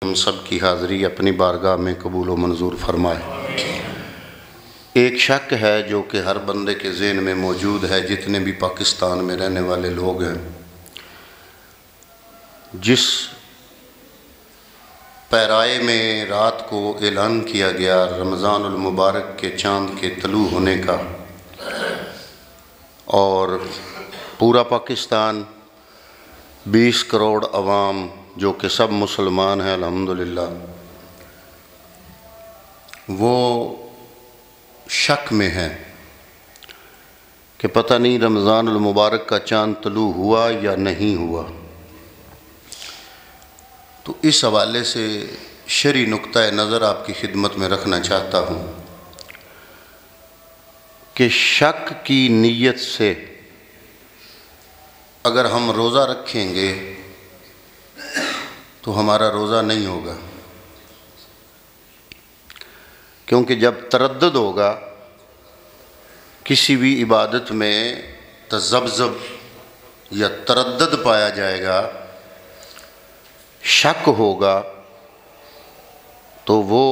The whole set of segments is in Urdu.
ہم سب کی حاضری اپنی بارگاہ میں قبول و منظور فرمائے۔ ایک شک ہے جو کہ ہر بندے کے ذہن میں موجود ہے، جتنے بھی پاکستان میں رہنے والے لوگ ہیں۔ جس پیرائے میں رات کو اعلان کیا گیا رمضان المبارک کے چاند کے طلوع ہونے کا، اور پورا پاکستان 20 کروڑ عوام جو کہ سب مسلمان ہیں الحمدللہ، وہ شک میں ہیں کہ پتہ نہیں رمضان المبارک کا چاند طلوع ہوا یا نہیں ہوا۔ تو اس حوالے سے شرعی نقطہ نظر آپ کی خدمت میں رکھنا چاہتا ہوں کہ شک کی نیت سے اگر ہم روزہ رکھیں گے تو ہمارا روزہ نہیں ہوگا، کیونکہ جب تردد ہوگا کسی بھی عبادت میں، تذبذب یا تردد پایا جائے گا، شک ہوگا، تو وہ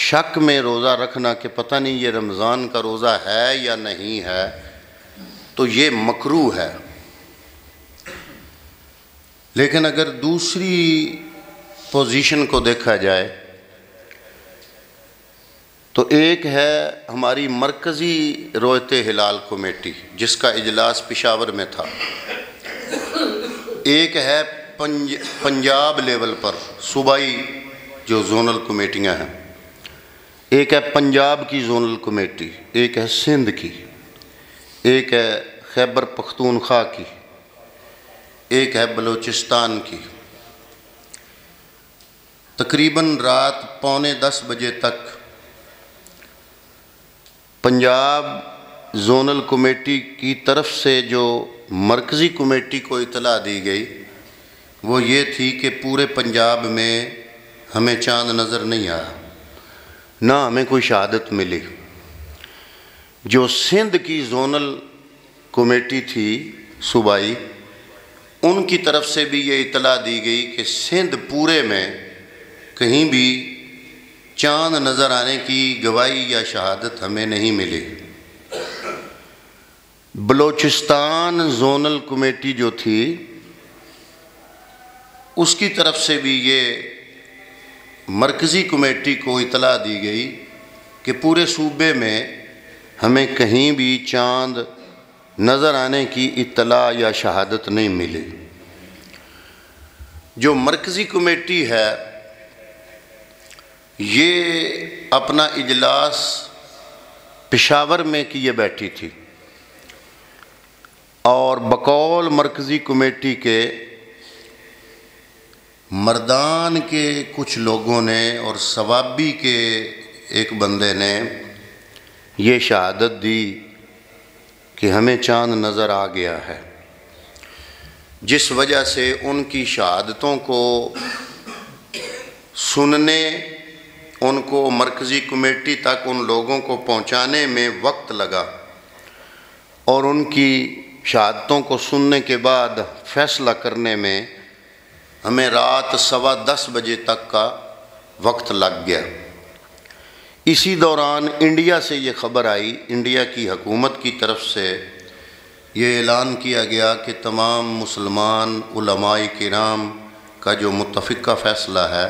شک میں روزہ رکھنا کہ پتہ نہیں یہ رمضان کا روزہ ہے یا نہیں ہے، تو یہ مکروہ ہے۔ لیکن اگر دوسری پوزیشن کو دیکھا جائے تو ایک ہے ہماری مرکزی رویت ہلال کمیٹی جس کا اجلاس پشاور میں تھا، ایک ہے پنجاب لیول پر صوبائی جو زونل کمیٹیاں ہیں، ایک ہے پنجاب کی زونل کمیٹی، ایک ہے سندھ کی، ایک ہے خیبر پختونخوا کی، ایک ہے بلوچستان کی۔ تقریباً رات 9:45 بجے تک پنجاب زونل کمیٹی کی طرف سے جو مرکزی کمیٹی کو اطلاع دی گئی وہ یہ تھی کہ پورے پنجاب میں ہمیں چاند نظر نہیں آیا، نہ ہمیں کوئی شہادت ملی۔ جو سندھ کی زونل کمیٹی تھی صوبائی، ان کی طرف سے بھی یہ اطلاع دی گئی کہ سندھ پورے میں کہیں بھی چاند نظر آنے کی گواہی یا شہادت ہمیں نہیں ملی۔ بلوچستان زونل کمیٹی جو تھی اس کی طرف سے بھی یہ مرکزی کمیٹی کو اطلاع دی گئی کہ پورے صوبے میں ہمیں کہیں بھی چاند نظر آنے کی اطلاع یا شہادت نہیں ملی۔ جو مرکزی کمیٹی ہے یہ اپنا اجلاس پشاور میں کیے بیٹھی تھی، اور بقول مرکزی کمیٹی کے مردان کے کچھ لوگوں نے اور ثوابی کے ایک بندے نے یہ شہادت دی کہ ہمیں چاند نظر آ گیا ہے، جس وجہ سے ان کی شہادتوں کو سننے، ان کو مرکزی کمیٹی تک ان لوگوں کو پہنچانے میں وقت لگا، اور ان کی شہادتوں کو سننے کے بعد فیصلہ کرنے میں ہمیں رات 10:15 بجے تک کا وقت لگ گیا۔ اسی دوران انڈیا سے یہ خبر آئی، انڈیا کی حکومت کی طرف سے یہ اعلان کیا گیا کہ تمام مسلمان علماء کرام کا جو متفقہ فیصلہ ہے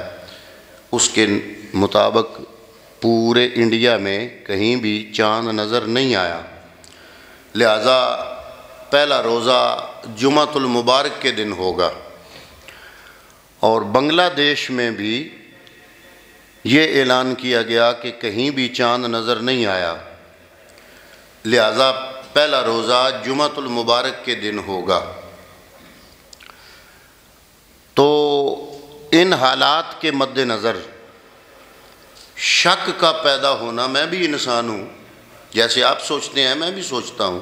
اس کے مطابق پورے انڈیا میں کہیں بھی چاند نظر نہیں آیا، لہذا پہلا روزہ جمعۃ المبارک کے دن ہوگا۔ اور بنگلہ دیش میں بھی یہ اعلان کیا گیا کہ کہیں بھی چاند نظر نہیں آیا، لہذا پہلا روزہ جمعۃ المبارک کے دن ہوگا۔ تو ان حالات کے مد نظر شک کا پیدا ہونا، میں بھی انسان ہوں، جیسے آپ سوچتے ہیں میں بھی سوچتا ہوں،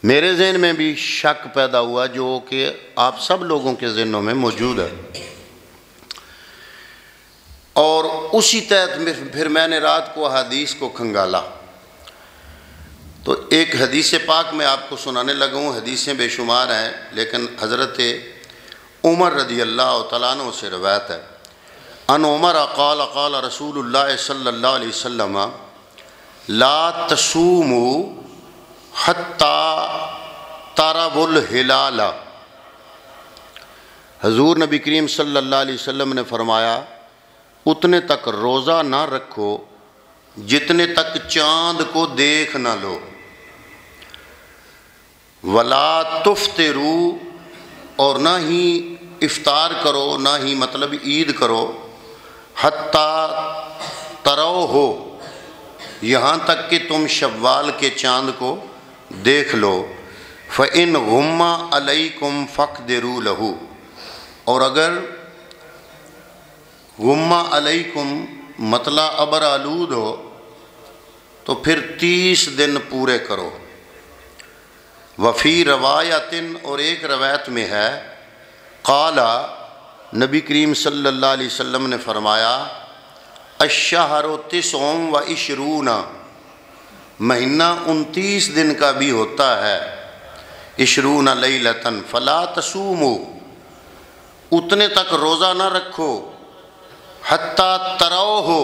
میرے ذہن میں بھی شک پیدا ہوا جو کہ آپ سب لوگوں کے ذہنوں میں موجود ہے، اور اسی تحت پھر میں نے رات کو احادیث کو کھنگالا۔ تو ایک حدیث پاک میں آپ کو سنانے لگا ہوں، حدیثیں بے شمار ہیں، لیکن حضرت عمر رضی اللہ تعالیٰ عنہ سے روایت ہے، ان عمر قال قال رسول اللہ صلی اللہ علیہ وسلم لا تصوموا حتی تروا الہلال۔ حضور نبی کریم صلی اللہ علیہ وسلم نے فرمایا اتنے تک روزہ نہ رکھو جتنے تک چاند کو دیکھ نہ لو، ولا تفطروا، اور نہ ہی افطار کرو، نہ ہی مطلب عید کرو، حتی ترو ہو، یہاں تک کہ تم شوال کے چاند کو دیکھ لو، فَإِنْ غُمَّ عَلَيْكُمْ فَاقْدِرُوا لَهُ، اور اگر غمّ علیکم مطلع ابر آلود ہو تو پھر 30 دن پورے کرو۔ وفی روایت، اور ایک روایت میں ہے، قال نبی کریم صلی اللہ علیہ وسلم نے فرمایا الشہر 29 مہینہ 29 دن کا بھی ہوتا ہے، 20 لیلۃ فلا تصوموا، اتنے تک روزہ نہ رکھو، حتی ترو ہو،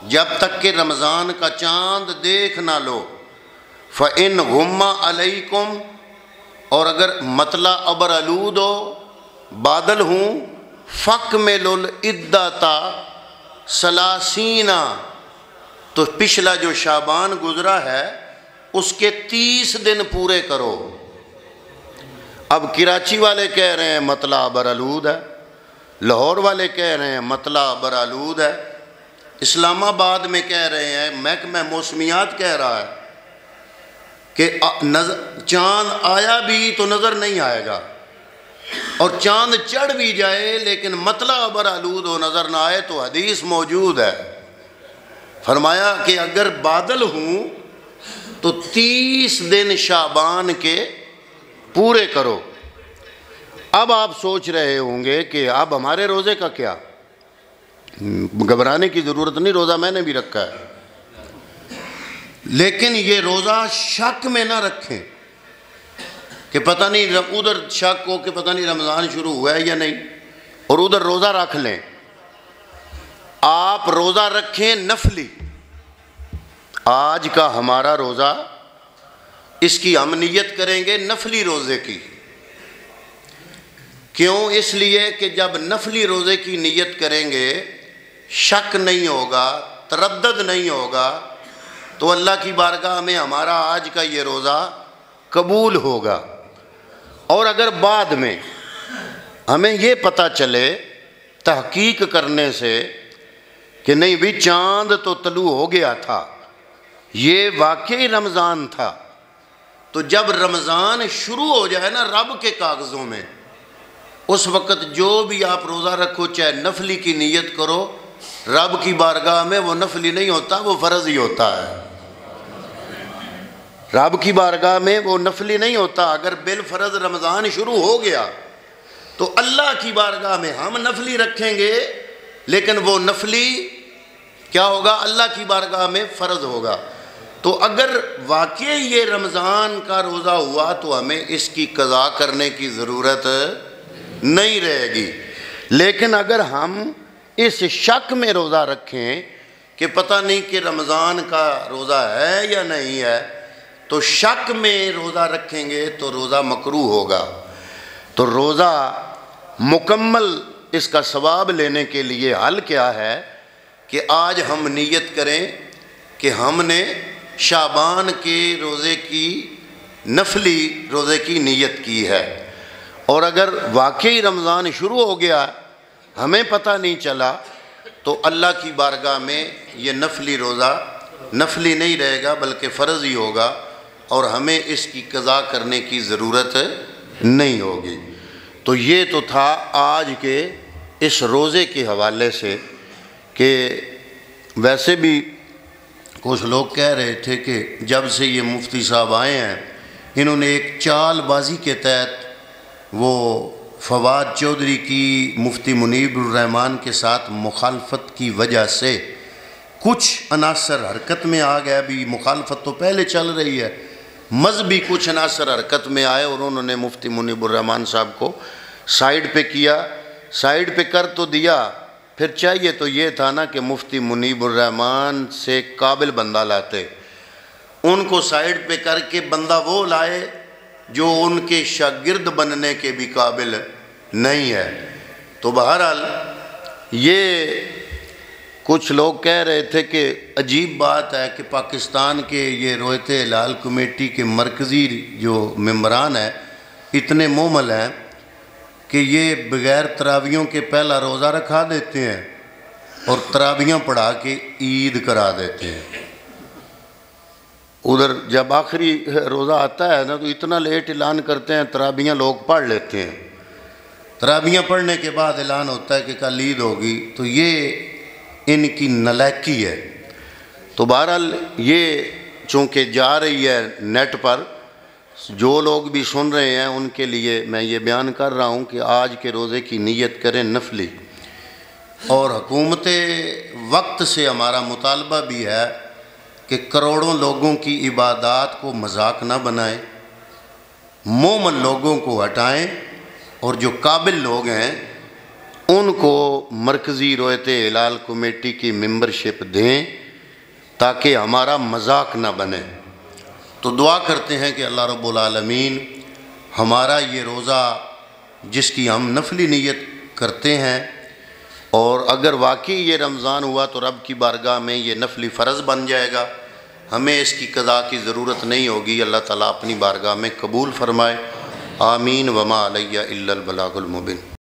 جب تک کہ رمضان کا چاند دیکھ نہ لو، فَإِنْ غُمَّ عَلَيْكُمْ، اور اگر مطلع ابر آلود ہو، بادل ہوں، فَاكْمِلُوا الْعِدَّةَ ثَلَاثِينَ، تو پچھلا جو شعبان گزرا ہے اس کے 30 دن پورے کرو۔ اب کراچی والے کہہ رہے ہیں مطلع ابر آلود ہے، لاہور والے کہہ رہے ہیں مطلع ابر آلود ہے، اسلام آباد میں کہہ رہے ہیں، محکمہ موسمیات کہہ رہا ہے کہ چاند آیا بھی تو نظر نہیں آئے گا، اور چاند چڑھ بھی جائے لیکن مطلع ابر آلود ہو نظر نہ آئے تو حدیث موجود ہے۔ فرمایا کہ اگر بادل ہوں تو 30 دن شعبان کے پورے کرو۔ اب آپ سوچ رہے ہوں گے کہ اب ہمارے روزے کا کیا؟ گھبرانے کی ضرورت نہیں، روزہ میں نے بھی رکھا ہے، لیکن یہ روزہ شک میں نہ رکھیں کہ پتہ نہیں، ادھر شک ہو کہ پتہ نہیں رمضان شروع ہوا ہے یا نہیں، اور ادھر روزہ رکھ لیں۔ آپ روزہ رکھیں نفلی، آج کا ہمارا روزہ، اس کی ہم نیت کریں گے نفلی روزے کی۔ کیوں؟ اس لیے کہ جب نفلی روزے کی نیت کریں گے شک نہیں ہوگا، تردد نہیں ہوگا، تو اللہ کی بارگاہ میں ہمارا آج کا یہ روزہ قبول ہوگا۔ اور اگر بعد میں ہمیں یہ پتہ چلے تحقیق کرنے سے کہ نہیں بھی چاند تو طلوع ہو گیا تھا، یہ واقعی رمضان تھا، تو جب رمضان شروع ہو جائے نا رب کے کاغذوں میں، اس وقت جو بھی آپ روزہ رکھو چاہے نفلی کی نیت کرو، رب کی بارگاہ میں وہ نفلی نہیں ہوتا، وہ فرض ہی ہوتا ہے۔ رب کی بارگاہ میں وہ نفلی نہیں ہوتا۔ اگر بالفرض رمضان شروع ہو گیا تو اللہ کی بارگاہ میں ہم نفلی رکھیں گے، لیکن وہ نفلی کیا ہوگا؟ اللہ کی بارگاہ میں فرض ہوگا۔ تو اگر واقعی یہ رمضان کا روزہ ہوا تو ہمیں اس کی قضا کرنے کی ضرورت نہیں رہے گی، لیکن اگر ہم اس شک میں روزہ رکھیں کہ پتہ نہیں کہ رمضان کا روزہ ہے یا نہیں ہے، تو شک میں روزہ رکھیں گے تو روزہ مکروہ ہوگا۔ تو روزہ مکمل اس کا ثواب لینے کے لیے حل کیا ہے کہ آج ہم نیت کریں کہ ہم نے شعبان کے روزے کی نفلی روزے کی نیت کی ہے، اور اگر واقعی رمضان شروع ہو گیا ہمیں پتہ نہیں چلا تو اللہ کی بارگاہ میں یہ نفلی روزہ نفلی نہیں رہے گا بلکہ فرض ہی ہوگا، اور ہمیں اس کی قضا کرنے کی ضرورت نہیں ہوگی۔ تو یہ تو تھا آج کے اس روزے کے حوالے سے کہ ویسے بھی کچھ لوگ کہہ رہے تھے کہ جب سے یہ مفتی صاحب آئے ہیں انہوں نے ایک چال بازی کے تحت وہ فواد چودھری کی مفتی منیب الرحمن کے ساتھ مخالفت کی وجہ سے کچھ عناصر حرکت میں آ گیا، بھی مخالفت تو پہلے چل رہی ہے، مذہبی کچھ عناصر حرکت میں آئے اور انہوں نے مفتی منیب الرحمن صاحب کو سائیڈ پہ کیا، سائیڈ پہ کر تو دیا، پھر چاہیے تو یہ تھا نا کہ مفتی منیب الرحمن سے قابل بندہ لاتے، ان کو سائیڈ پہ کر کے بندہ وہ لائے جو ان کے شاگرد بننے کے بھی قابل نہیں ہے۔ تو بہرحال یہ کچھ لوگ کہہ رہے تھے کہ عجیب بات ہے کہ پاکستان کے یہ رویت ہلال کمیٹی کے مرکزی جو ممبران ہیں اتنے مومل ہیں کہ یہ بغیر تراویحوں کے پہلا روزہ رکھا دیتے ہیں اور تراویحاں پڑھا کے عید کرا دیتے ہیں۔ ادھر جب آخری روزہ آتا ہے نا تو اتنا لیٹ اعلان کرتے ہیں، تراویحاں لوگ پڑھ لیتے ہیں، تراویحاں پڑھنے کے بعد اعلان ہوتا ہے کہ کل عید ہوگی، تو یہ ان کی نالائکی ہے۔ تو بہرحال یہ چونکہ جا رہی ہے نیٹ پر، جو لوگ بھی سن رہے ہیں ان کے لیے میں یہ بیان کر رہا ہوں کہ آج کے روزے کی نیت کریں نفلی، اور حکومت وقت سے ہمارا مطالبہ بھی ہے کہ کروڑوں لوگوں کی عبادات کو مذاق نہ بنائیں، مومن لوگوں کو ہٹائیں، اور جو قابل لوگ ہیں ان کو مرکزی رویت ہلال کمیٹی کی ممبرشپ دیں تاکہ ہمارا مذاق نہ بنے۔ تو دعا کرتے ہیں کہ اللہ رب العالمین ہمارا یہ روزہ جس کی ہم نفلی نیت کرتے ہیں، اور اگر واقعی یہ رمضان ہوا تو رب کی بارگاہ میں یہ نفلی فرض بن جائے گا، ہمیں اس کی قضا کی ضرورت نہیں ہوگی، اللہ تعالیٰ اپنی بارگاہ میں قبول فرمائے، آمین۔ وما علیہ الا البلاغ المبین۔